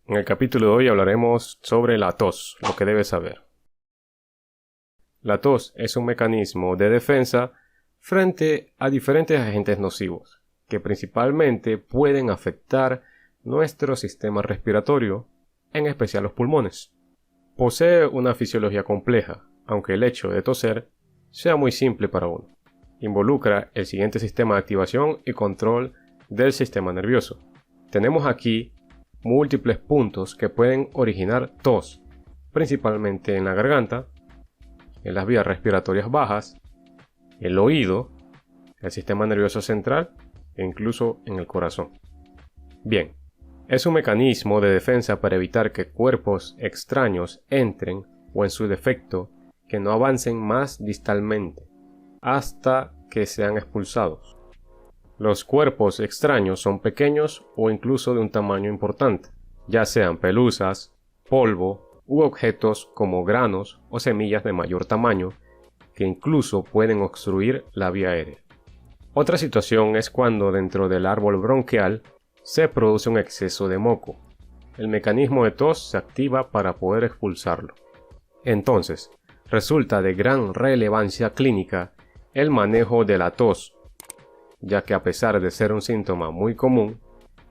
En el capítulo de hoy hablaremos sobre la tos, lo que debes saber. La tos es un mecanismo de defensa frente a diferentes agentes nocivos, que principalmente pueden afectar nuestro sistema respiratorio, en especial los pulmones. Posee una fisiología compleja, aunque el hecho de toser sea muy simple para uno. Involucra el siguiente sistema de activación y control del sistema nervioso. Tenemos aquí múltiples puntos que pueden originar tos, principalmente en la garganta, en las vías respiratorias bajas, el oído, el sistema nervioso central e incluso en el corazón. Bien, es un mecanismo de defensa para evitar que cuerpos extraños entren o en su defecto que no avancen más distalmente hasta que sean expulsados. Los cuerpos extraños son pequeños o incluso de un tamaño importante, ya sean pelusas, polvo u objetos como granos o semillas de mayor tamaño que incluso pueden obstruir la vía aérea. Otra situación es cuando dentro del árbol bronquial se produce un exceso de moco. El mecanismo de tos se activa para poder expulsarlo. Entonces, resulta de gran relevancia clínica el manejo de la tos, ya que a pesar de ser un síntoma muy común,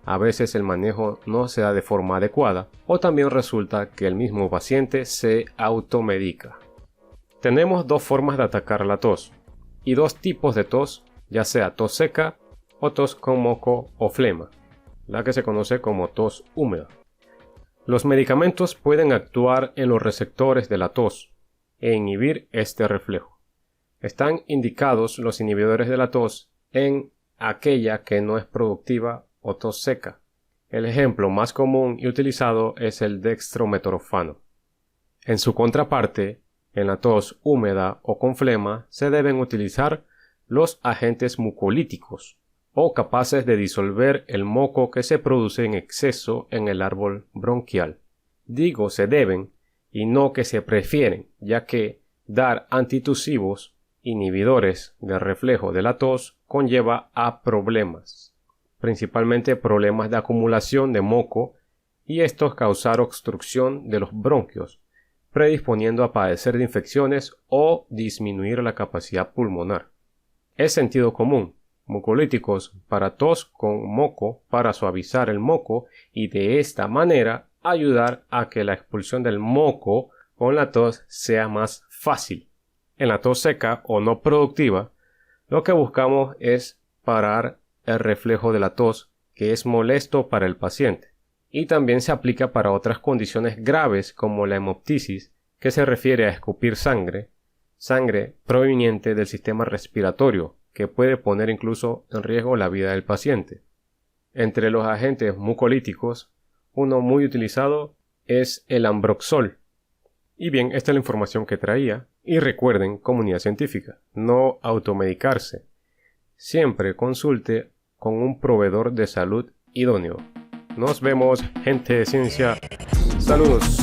a veces el manejo no se da de forma adecuada o también resulta que el mismo paciente se automedica. Tenemos dos formas de atacar la tos y dos tipos de tos, ya sea tos seca o tos con moco o flema, la que se conoce como tos húmeda. Los medicamentos pueden actuar en los receptores de la tos e inhibir este reflejo. Están indicados los inhibidores de la tos en aquella que no es productiva o tos seca. El ejemplo más común y utilizado es el dextrometorfano. En su contraparte, en la tos húmeda o con flema se deben utilizar los agentes mucolíticos o capaces de disolver el moco que se produce en exceso en el árbol bronquial. Digo se deben y no que se prefieren, ya que dar antitusivos, inhibidores del reflejo de la tos, conlleva a problemas, principalmente problemas de acumulación de moco y estos causar obstrucción de los bronquios, predisponiendo a padecer de infecciones o disminuir la capacidad pulmonar. Es sentido común, mucolíticos para tos con moco para suavizar el moco y de esta manera ayudar a que la expulsión del moco con la tos sea más fácil. En la tos seca o no productiva, lo que buscamos es parar el reflejo de la tos, que es molesto para el paciente, y también se aplica para otras condiciones graves como la hemoptisis, que se refiere a escupir sangre proveniente del sistema respiratorio, que puede poner incluso en riesgo la vida del paciente. Entre los agentes mucolíticos, uno muy utilizado es el ambroxol. Y bien, esta es la información que traía. Y recuerden, comunidad científica, no automedicarse. Siempre consulte con un proveedor de salud idóneo. Nos vemos, gente de ciencia. Saludos.